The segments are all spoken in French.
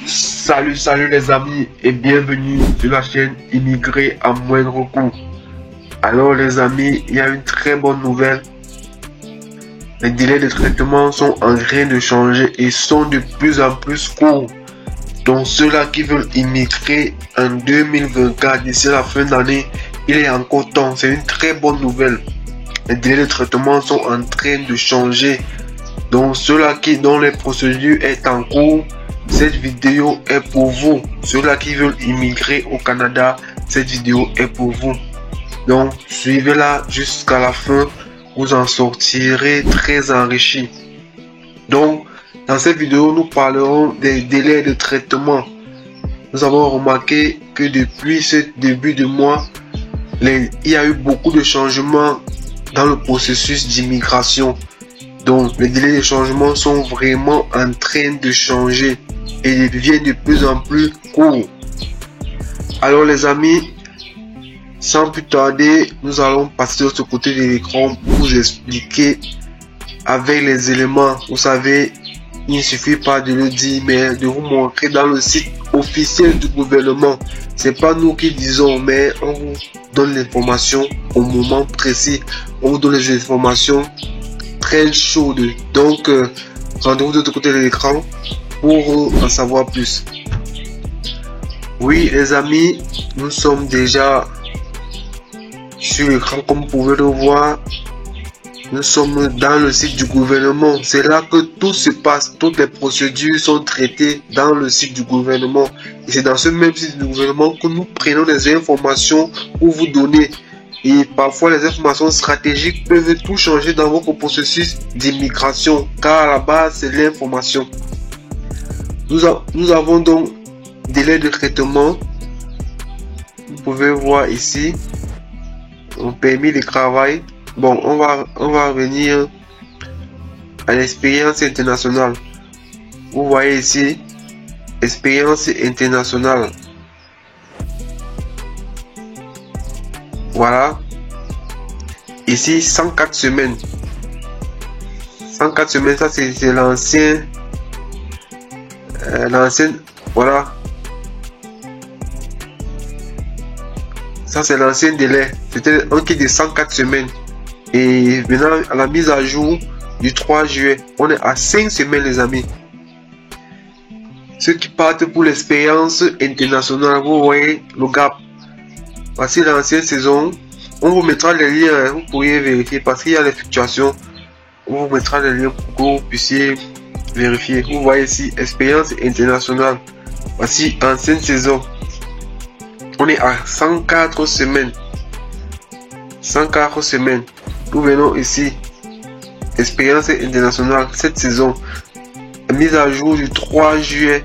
Salut les amis et bienvenue sur la chaîne Immigré à moindre coût. Alors les amis, il y a une très bonne nouvelle. Les délais de traitement sont en train de changer et sont de plus en plus courts. Donc ceux-là qui veulent immigrer en 2024 d'ici la fin d'année, il est encore temps. C'est une très bonne nouvelle. Les délais de traitement sont en train de changer. Donc ceux-là dont les procédures est en cours, cette vidéo est pour vous. Ceux-là qui veulent immigrer au Canada, cette vidéo est pour vous. Donc suivez-la jusqu'à la fin, vous en sortirez très enrichi. Donc dans cette vidéo, nous parlerons des délais de traitement. Nous avons remarqué que depuis ce début de mois, il y a eu beaucoup de changements dans le processus d'immigration. Donc les délais de changement sont vraiment en train de changer et deviennent de plus en plus courts. Alors les amis, sans plus tarder, nous allons passer de ce côté de l'écran pour vous expliquer avec les éléments. Vous savez, il ne suffit pas de le dire, mais de vous montrer dans le site officiel du gouvernement. C'est pas nous qui disons, mais on vous donne l'information au moment précis. On vous donne les informations très chaudes. Donc, rendez-vous de l'autre côté de l'écran pour en savoir plus. Oui, les amis, nous sommes déjà sur l'écran comme vous pouvez le voir. Nous sommes dans le site du gouvernement. C'est là que tout se passe. Toutes les procédures sont traitées dans le site du gouvernement. Et c'est dans ce même site du gouvernement que nous prenons des informations pour vous donner. Et parfois, les informations stratégiques peuvent tout changer dans votre processus d'immigration. Car à la base, c'est l'information. Nous avons donc délai de traitement. Vous pouvez voir ici. On permis de travail. Bon, on va revenir à l'expérience internationale. Vous voyez ici, expérience internationale. Voilà. Ici, 104 semaines. 104 semaines, ça c'est l'ancien. L'ancienne, voilà. Ça c'est l'ancien délai. C'était un kit de 104 semaines. Et maintenant, à la mise à jour du 3 juillet, on est à 5 semaines, les amis. Ceux qui partent pour l'expérience internationale, vous voyez le gap. Voici l'ancienne saison. On vous mettra les liens, vous pourriez vérifier parce qu'il y a des fluctuations. On vous mettra les liens pour que vous puissiez vérifier. Vous voyez ici, expérience internationale. Voici ancienne saison. On est à 104 semaines. 104 semaines. Nous venons ici, expérience internationale, cette saison, mise à jour du 3 juillet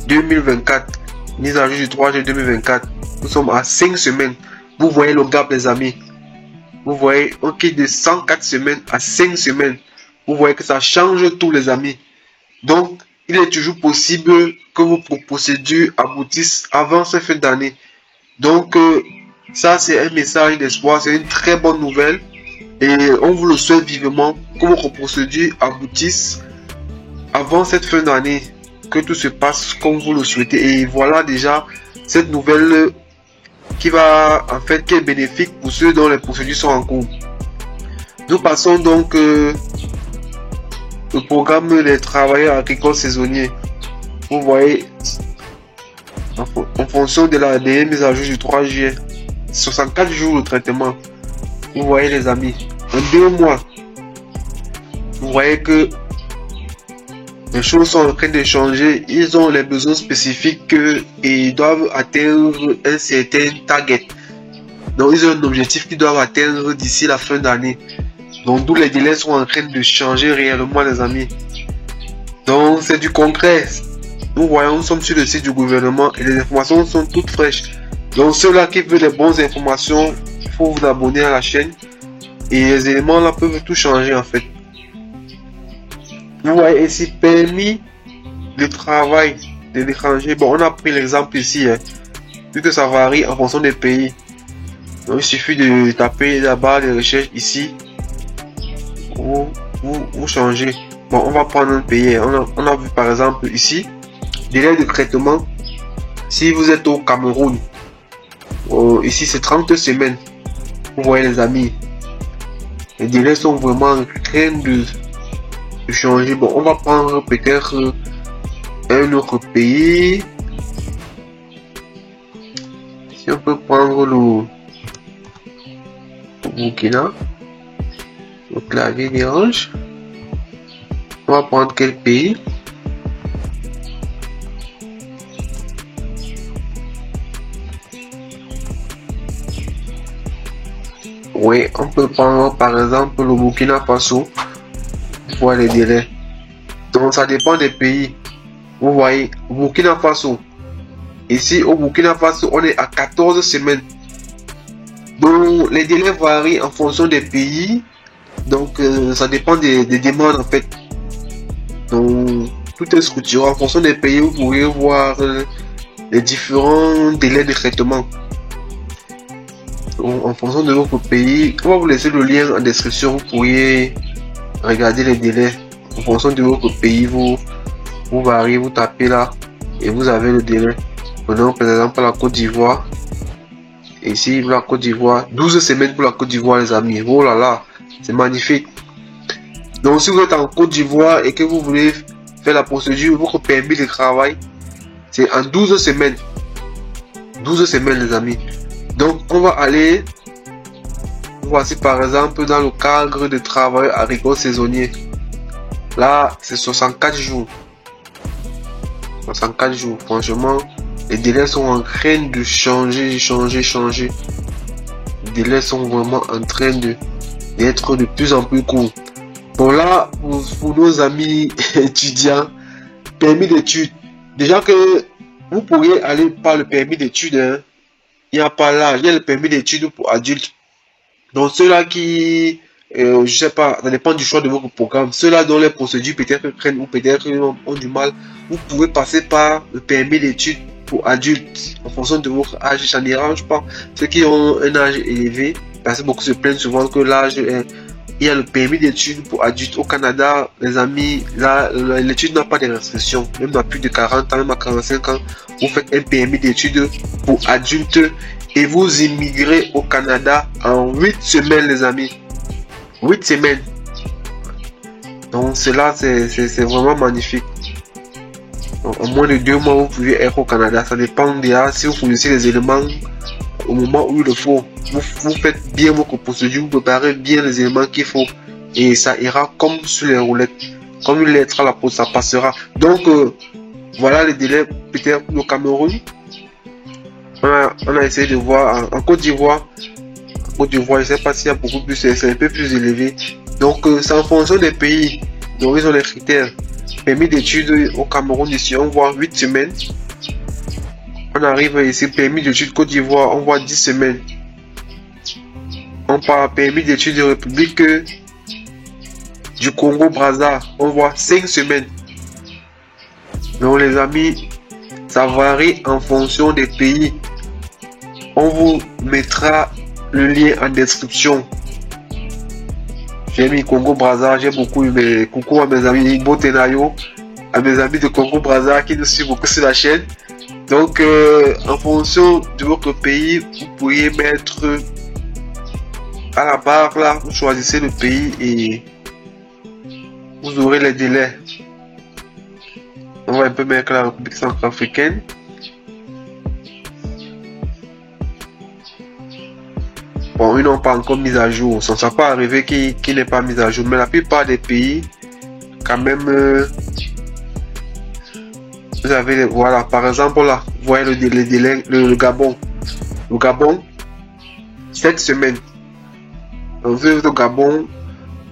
2024, mise à jour du 3 juillet 2024, nous sommes à 5 semaines, vous voyez le gap les amis, vous voyez, on quitte de 104 semaines à 5 semaines, vous voyez que ça change tout les amis, donc il est toujours possible que vos procédures aboutissent avant cette fin d'année, donc ça c'est un message d'espoir, c'est une très bonne nouvelle et on vous le souhaite vivement que vos procédures aboutissent avant cette fin d'année, que tout se passe comme vous le souhaitez. Et voilà déjà cette nouvelle qui est bénéfique pour ceux dont les procédures sont en cours. Nous passons donc au programme des travailleurs agricoles saisonniers. Vous voyez en fonction de la dernière mise à jour du 3 juillet. 64 jours de traitement. Vous voyez les amis, en 2 mois, vous voyez que les choses sont en train de changer. Ils ont les besoins spécifiques et ils doivent atteindre un certain target. Donc ils ont un objectif qu'ils doivent atteindre d'ici la fin d'année. Donc tous les délais sont en train de changer réellement les amis. Donc c'est du concret. Nous voyons, nous sommes sur le site du gouvernement et les informations sont toutes fraîches. Donc ceux-là qui veulent les bonnes informations, il faut vous abonner à la chaîne. Et les éléments là peuvent tout changer en fait. Vous voyez ici, permis de travail de l'étranger. Bon, on a pris l'exemple ici, vu que ça varie en fonction des pays. Donc il suffit de taper la barre de recherche ici. Vous changez. Bon, on va prendre un pays. On a vu par exemple ici, délai de traitement. Si vous êtes au Cameroun, ici c'est 30 semaines. Vous voyez les amis, les délais sont vraiment en train de changer. Bon, on va prendre peut-être un autre pays. Si on peut prendre le Burkina, le clavier dérange. On va prendre quel pays? Oui, on peut prendre par exemple le Burkina Faso. Voir les délais. Donc ça dépend des pays. Vous voyez, Burkina Faso. Ici au Burkina Faso, on est à 14 semaines. Donc les délais varient en fonction des pays. Donc ça dépend des demandes en fait. Donc tout est structuré en fonction des pays. Vous pourrez voir les différents délais de traitement. Donc, en fonction de votre pays, on va vous laisser le lien en description. Vous pourriez regarder les délais en fonction de votre pays. Vous variez, vous tapez là et vous avez le délai. Prenons par exemple la Côte d'Ivoire. Ici la Côte d'Ivoire, 12 semaines pour la Côte d'Ivoire les amis. Oh là là, c'est magnifique. Donc si vous êtes en Côte d'Ivoire et que vous voulez faire la procédure, votre permis de travail, c'est en 12 semaines. 12 semaines les amis. Donc on va aller, voici par exemple dans le cadre de travail agricole saisonnier. Là c'est 64 jours. 64 jours, franchement, les délais sont en train de changer. Les délais sont vraiment en train d'être de plus en plus courts. Bon là, pour nos amis étudiants, permis d'études. Déjà que vous pourriez aller par le permis d'études, hein. Il n'y a pas là, il y a le permis d'études pour adultes. Donc ceux-là qui, je sais pas, ça dépend du choix de votre programme. Ceux-là dont les procédures peut-être prennent ou peut-être ont du mal, vous pouvez passer par le permis d'études pour adultes en fonction de votre âge. Ça ne dérange pas. Ceux qui ont un âge élevé, parce que beaucoup se plaignent souvent que l'âge est... Il y a le permis d'études pour adultes au Canada, les amis. Là, l'étude n'a pas de restrictions. Même à plus de 40 ans, même à 45 ans, vous faites un permis d'études pour adultes et vous immigrez au Canada en 8 semaines, les amis. 8 semaines. Donc, cela, c'est vraiment magnifique. Donc, en moins de 2 mois, vous pouvez être au Canada. Ça dépend déjà si vous fournissez les éléments au moment où il le faut. Vous faites bien votre procédure, vous préparez bien les éléments qu'il faut et ça ira comme sur les roulettes. Comme une lettre à la poste, ça passera. Donc voilà les délais peut-être pour le Cameroun. On a essayé de voir en Côte d'Ivoire. En Côte d'Ivoire, je ne sais pas s'il y a beaucoup plus, c'est un peu plus élevé. Donc c'est en fonction des pays. Donc ils ont les critères. Permis d'études au Cameroun ici, on voit 8 semaines. On arrive ici, permis d'études Côte d'Ivoire, on voit 10 semaines. On parle permis d'études de République du Congo-Brazza, on voit 5 semaines. Donc les amis, ça varie en fonction des pays. On vous mettra le lien en description. J'ai mis Congo-Brazza, j'ai beaucoup aimé. Coucou à mes amis Botenayo, à mes amis de Congo-Brazza qui nous suivent beaucoup sur la chaîne. Donc, en fonction de votre pays, vous pourriez mettre à la barre là, vous choisissez le pays et vous aurez les délais. On va un peu mettre la République centrafricaine. Bon, ils n'ont pas encore mis à jour. Ça ne sera pas arrivé qu'il n'est pas mis à jour. Mais la plupart des pays, quand même, vous avez, voilà, par exemple là, vous voyez le délai, le Gabon. Le Gabon, 7 semaines. Donc, vous êtes au Gabon,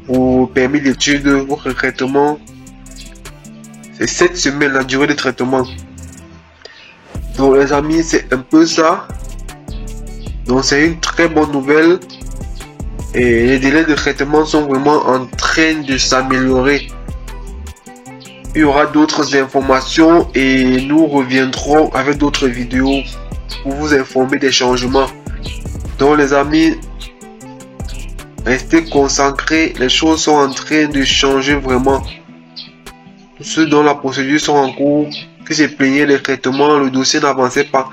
pour permis d'études, votre traitement, c'est 7 semaines la durée de traitement. Donc les amis, c'est un peu ça. Donc c'est une très bonne nouvelle. Et les délais de traitement sont vraiment en train de s'améliorer. Il y aura d'autres informations et nous reviendrons avec d'autres vidéos pour vous informer des changements. Donc les amis, restez concentrés, les choses sont en train de changer vraiment. ceux dont la procédure sont en cours, qui se plaignaient des traitements, le dossier n'avançait pas.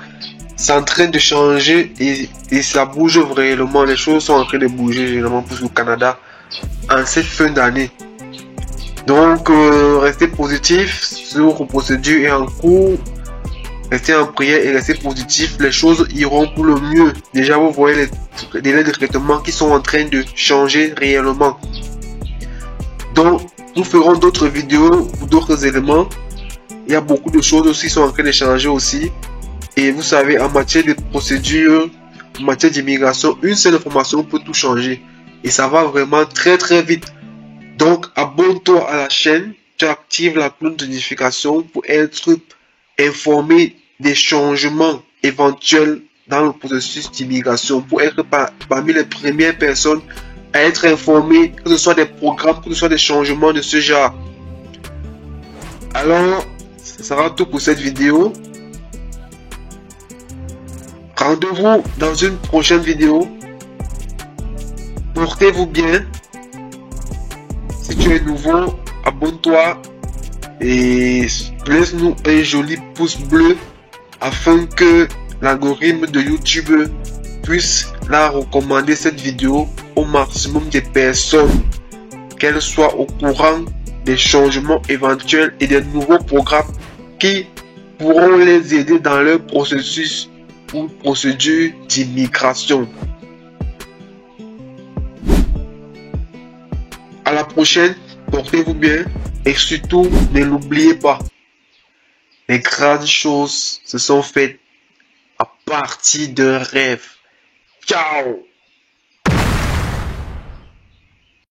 C'est en train de changer et ça bouge réellement. Les choses sont en train de bouger généralement pour le Canada en cette fin d'année. Donc, restez positif sur vos procédures et en cours. Restez en prière et restez positif. Les choses iront pour le mieux. Déjà, vous voyez les délais de traitement qui sont en train de changer réellement. Donc, nous ferons d'autres vidéos pour d'autres éléments. Il y a beaucoup de choses aussi qui sont en train de changer aussi. Et vous savez, en matière de procédure, en matière d'immigration, une seule information peut tout changer. Et ça va vraiment très très vite. Donc, abonne-toi à la chaîne. Tu actives la cloche de notification pour être informé des changements éventuels dans le processus d'immigration. Pour être parmi les premières personnes à être informé, que ce soit des programmes, que ce soit des changements de ce genre. Alors, ce sera tout pour cette vidéo. Rendez-vous dans une prochaine vidéo. Portez-vous bien. Si tu es nouveau, abonne-toi et laisse-nous un joli pouce bleu afin que l'algorithme de YouTube puisse la recommander cette vidéo au maximum de personnes, qu'elles soient au courant des changements éventuels et des nouveaux programmes qui pourront les aider dans leur processus ou procédure d'immigration. À la prochaine, portez-vous bien et surtout ne l'oubliez pas, les grandes choses se sont faites à partir d'un rêve. Ciao!